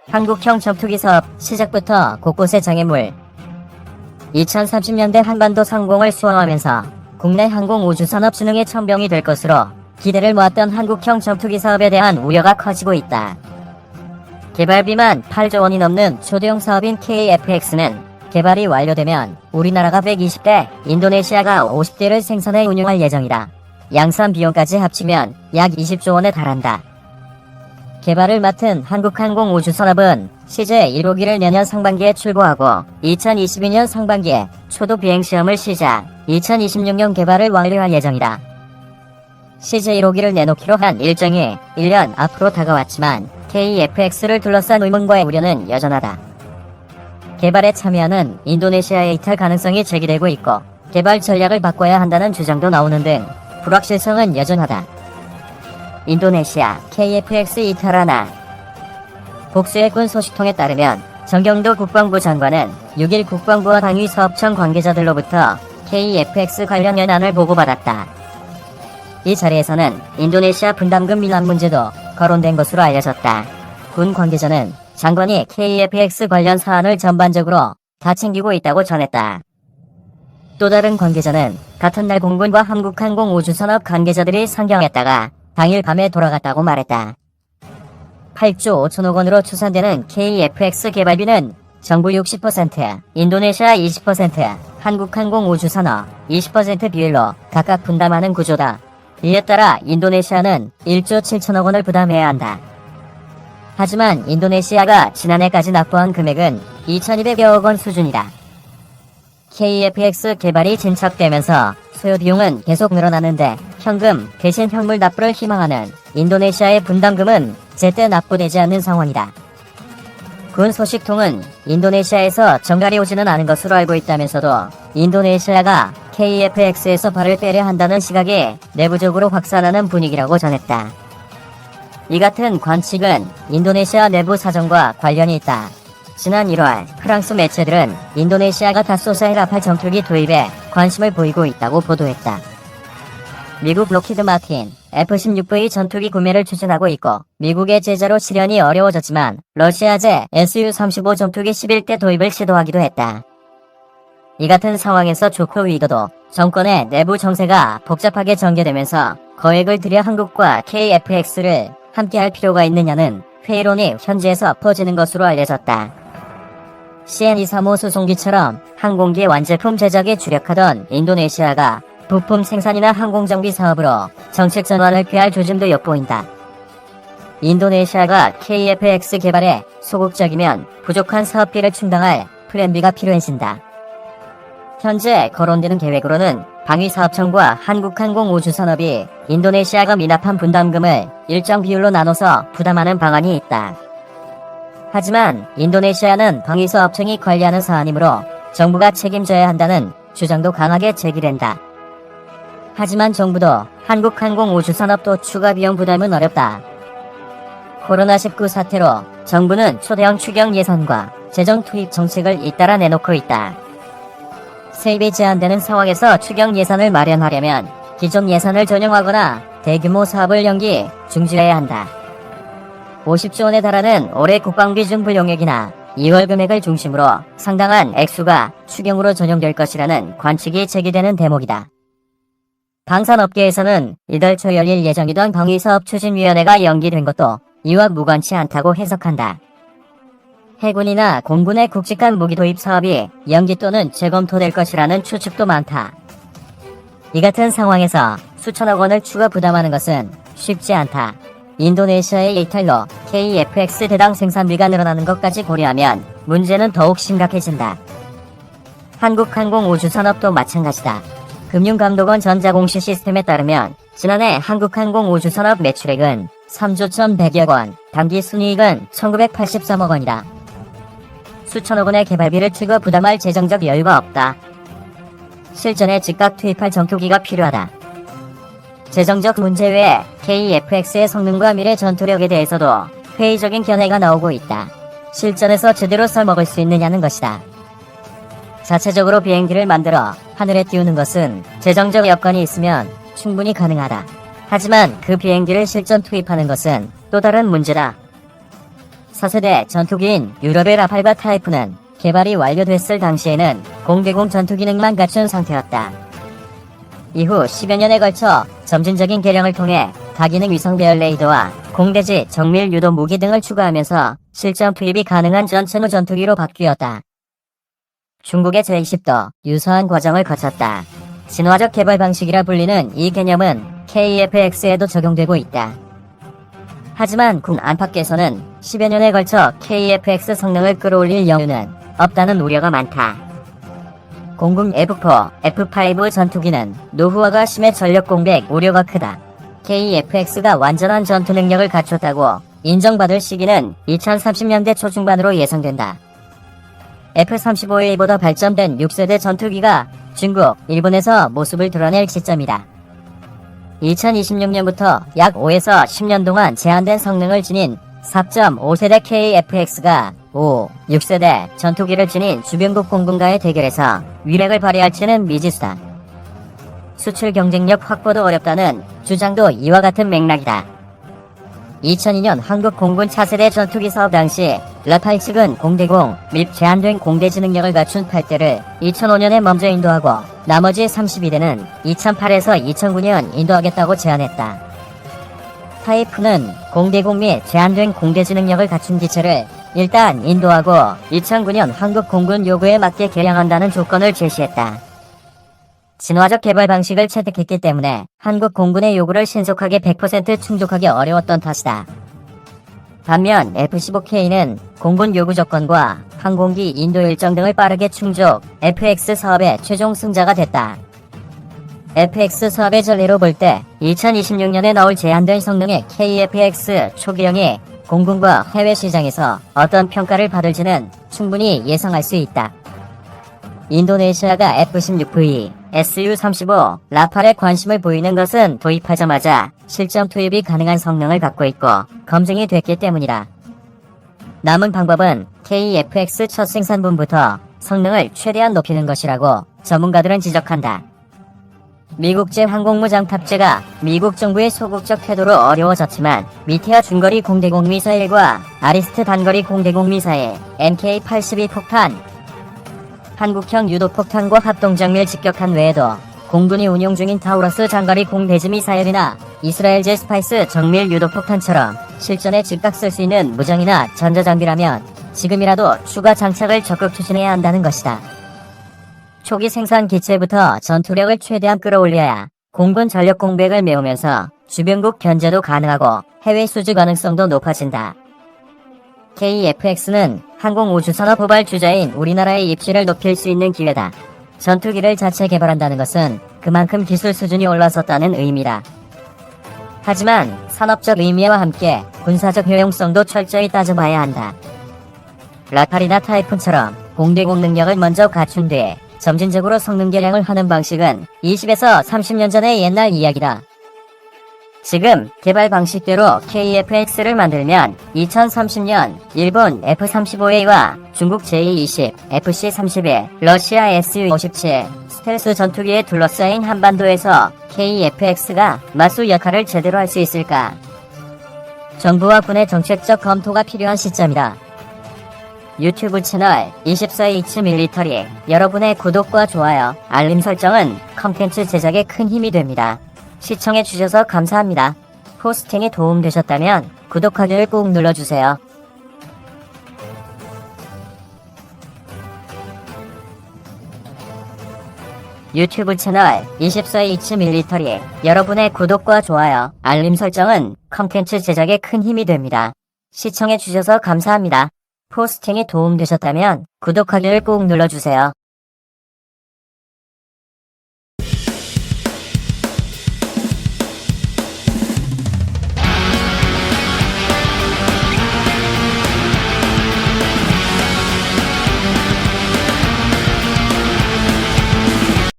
한국형 전투기 사업 시작부터 곳곳에 장애물. 2030년대 한반도 상공을 수호하면서 국내 항공우주산업 진흥의 천병이 될 것으로 기대를 모았던 한국형 전투기 사업에 대한 우려가 커지고 있다. 개발비만 8조 원이 넘는 초대형 사업인 KF-X는 개발이 완료되면 우리나라가 120대, 인도네시아가 50대를 생산해 운용할 예정이다. 양산 비용까지 합치면 약 20조 원에 달한다. 개발을 맡은 한국항공우주산업은 CJ 1호기를 내년 상반기에 출고하고 2022년 상반기에 초도 비행시험을 시작, 2026년 개발을 완료할 예정이다. CJ 1호기를 내놓기로 한 일정이 1년 앞으로 다가왔지만 KF-X를 둘러싼 의문과 우려는 여전하다. 개발에 참여하는 인도네시아의 이탈 가능성이 제기되고 있고 개발 전략을 바꿔야 한다는 주장도 나오는 등 불확실성은 여전하다. 인도네시아 KF-X 이탈하나. 복수의 군 소식통에 따르면 정경도 국방부 장관은 6일 국방부와 방위사업청 관계자들로부터 KF-X 관련 연안을 보고받았다. 이 자리에서는 인도네시아 분담금 미납 문제도 거론된 것으로 알려졌다. 군 관계자는 장관이 KF-X 관련 사안을 전반적으로 다 챙기고 있다고 전했다. 또 다른 관계자는 같은 날 공군과 한국항공우주산업 관계자들이 상경했다가 당일 밤에 돌아갔다고 말했다. 8조 5천억 원으로 추산되는 KF-X 개발비는 정부 60%, 인도네시아 20%, 한국항공우주산업 20% 비율로 각각 분담하는 구조다. 이에 따라 인도네시아는 1조 7천억 원을 부담해야 한다. 하지만 인도네시아가 지난해까지 납부한 금액은 2,200여억 원 수준이다. KF-X 개발이 진척되면서 소요 비용은 계속 늘어나는데 현금 대신 현물 납부를 희망하는 인도네시아의 분담금은 제때 납부되지 않는 상황이다. 군 소식통은 인도네시아에서 정갈이 오지는 않은 것으로 알고 있다면서도 인도네시아가 KF-X에서 발을 빼려 한다는 시각이 내부적으로 확산하는 분위기라고 전했다. 이 같은 관측은 인도네시아 내부 사정과 관련이 있다. 지난 1월 프랑스 매체들은 인도네시아가 다소사의 라팔 전투기 도입에 관심을 보이고 있다고 보도했다. 미국 로키드 마틴 F-16V 전투기 구매를 추진하고 있고 미국의 제재로 실현이 어려워졌지만 러시아제 Su-35 전투기 11대 도입을 시도하기도 했다. 이 같은 상황에서 조코 위도도 정권의 내부 정세가 복잡하게 전개되면서 거액을 들여 한국과 KF-X를 함께할 필요가 있느냐는 회의론이 현지에서 퍼지는 것으로 알려졌다. CN-235 수송기처럼 항공기 완제품 제작에 주력하던 인도네시아가 부품 생산이나 항공정비 사업으로 정책 전환을 피할 조짐도 엿보인다. 인도네시아가 KF-X 개발에 소극적이면 부족한 사업비를 충당할 플랜 B가 필요해진다. 현재 거론되는 계획으로는 방위사업청과 한국항공우주산업이 인도네시아가 미납한 분담금을 일정 비율로 나눠서 부담하는 방안이 있다. 하지만 인도네시아는 방위사업청이 관리하는 사안이므로 정부가 책임져야 한다는 주장도 강하게 제기된다. 하지만 정부도 한국항공우주산업도 추가 비용 부담은 어렵다. 코로나19 사태로 정부는 초대형 추경 예산과 재정 투입 정책을 잇따라 내놓고 있다. 세입이 제한되는 상황에서 추경 예산을 마련하려면 기존 예산을 전용하거나 대규모 사업을 연기, 중지해야 한다. 50조 원에 달하는 올해 국방비 준불용액이나 2월 금액을 중심으로 상당한 액수가 추경으로 전용될 것이라는 관측이 제기되는 대목이다. 방산업계에서는 이달 초 열릴 예정이던 방위사업추진위원회가 연기된 것도 이와 무관치 않다고 해석한다. 해군이나 공군의 굵직한 무기 도입 사업이 연기 또는 재검토될 것이라는 추측도 많다. 이 같은 상황에서 수천억 원을 추가 부담하는 것은 쉽지 않다. 인도네시아의 이탈로 KF-X 대당 생산비가 늘어나는 것까지 고려하면 문제는 더욱 심각해진다. 한국항공우주산업도 마찬가지다. 금융감독원 전자공시 시스템에 따르면 지난해 한국항공우주산업 매출액은 3조 1,100억 원, 당기순이익은 1,983억 원이다. 수천억 원의 개발비를 추가 부담할 재정적 여유가 없다. 실전에 즉각 투입할 전투기가 필요하다. 재정적 문제 외에 KF-X의 성능과 미래 전투력에 대해서도 회의적인 견해가 나오고 있다. 실전에서 제대로 써먹을 수 있느냐는 것이다. 자체적으로 비행기를 만들어 하늘에 띄우는 것은 재정적 여건이 있으면 충분히 가능하다. 하지만 그 비행기를 실전 투입하는 것은 또 다른 문제다. 4세대 전투기인 유럽의 라팔과 타이푼은 개발이 완료됐을 당시에는 공대공 전투 기능만 갖춘 상태였다. 이후 10여 년에 걸쳐 점진적인 개량을 통해 다기능 위성 배열 레이더와 공대지 정밀 유도 무기 등을 추가하면서 실전 투입이 가능한 전천후 전투기로 바뀌었다. 중국의 제20도 유사한 과정을 거쳤다. 진화적 개발 방식이라 불리는 이 개념은 KF-X에도 적용되고 있다. 하지만 군 안팎에서는 10여 년에 걸쳐 KF-X 성능을 끌어올릴 여유는 없다는 우려가 많다. 공군 F4, F5 전투기는 노후화가 심해 전력 공백 우려가 크다. KF-X가 완전한 전투 능력을 갖췄다고 인정받을 시기는 2030년대 초중반으로 예상된다. F-35A보다 발전된 6세대 전투기가 중국, 일본에서 모습을 드러낼 시점이다. 2026년부터 약 5에서 10년 동안 제한된 성능을 지닌 4.5세대 KF-X가 5, 6세대 전투기를 지닌 주변국 공군과의 대결에서 위력을 발휘할지는 미지수다. 수출 경쟁력 확보도 어렵다는 주장도 이와 같은 맥락이다. 2002년 한국 공군 차세대 전투기 사업 당시 라팔 측은 공대공 및 제한된 공대지 능력을 갖춘 8대를 2005년에 먼저 인도하고 나머지 32대는 2008에서 2009년 인도하겠다고 제안했다. 타이푼은 공대공 및 제한된 공대지 능력을 갖춘 기체를 일단 인도하고 2009년 한국 공군 요구에 맞게 개량한다는 조건을 제시했다. 진화적 개발 방식을 채택했기 때문에 한국 공군의 요구를 신속하게 100% 충족하기 어려웠던 탓이다. 반면 F-15K는 공군 요구 조건과 항공기 인도 일정 등을 빠르게 충족, FX 사업의 최종 승자가 됐다. FX 사업의 전례로 볼 때 2026년에 나올 제한된 성능의 KF-X 초기형이 공군과 해외 시장에서 어떤 평가를 받을지는 충분히 예상할 수 있다. 인도네시아가 F-16V, Su-35, 라팔에 관심을 보이는 것은 도입하자마자 실전 투입이 가능한 성능을 갖고 있고 검증이 됐기 때문이다. 남은 방법은 KF-X 첫 생산분부터 성능을 최대한 높이는 것이라고 전문가들은 지적한다. 미국제 항공무 장탑재가 미국 정부의 소극적 태도로 어려워졌지만 미테아 중거리 공대공 미사일과 아리스트 단거리 공대공 미사일, MK-82 폭탄, 한국형 유도폭탄과 합동정밀 직격탄 외에도 공군이 운용 중인 타우러스 장거리 공대지 미사일이나 이스라엘제 스파이스 정밀 유도폭탄처럼 실전에 즉각 쓸 수 있는 무장이나 전자장비라면 지금이라도 추가 장착을 적극 추진해야 한다는 것이다. 초기 생산 기체부터 전투력을 최대한 끌어올려야 공군 전력 공백을 메우면서 주변국 견제도 가능하고 해외 수주 가능성도 높아진다. KF-X는 항공우주산업 후발 주자인 우리나라의 입지를 높일 수 있는 기회다. 전투기를 자체 개발한다는 것은 그만큼 기술 수준이 올라섰다는 의미다. 하지만 산업적 의미와 함께 군사적 효용성도 철저히 따져봐야 한다. 라팔이나 타이푼처럼 공대공 능력을 먼저 갖춘 뒤에 점진적으로 성능 개량을 하는 방식은 20에서 30년 전의 옛날 이야기다. 지금 개발 방식대로 KF-X를 만들면 2030년 일본 F-35A와 중국 J-20, FC-31, 러시아 Su-57 스텔스 전투기에 둘러싸인 한반도에서 KF-X가 맞수 역할을 제대로 할 수 있을까? 정부와 군의 정책적 검토가 필요한 시점이다. 유튜브 채널 24H 밀리터리 여러분의 구독과 좋아요, 알림 설정은 컨텐츠 제작에 큰 힘이 됩니다. 시청해주셔서 감사합니다. 호스팅이 도움되셨다면 구독하기를 꼭 눌러주세요. 유튜브 채널 24H 밀리터리 여러분의 구독과 좋아요, 알림 설정은 컨텐츠 제작에 큰 힘이 됩니다. 시청해주셔서 감사합니다. 포스팅이 도움되셨다면 구독하기를 꼭 눌러주세요.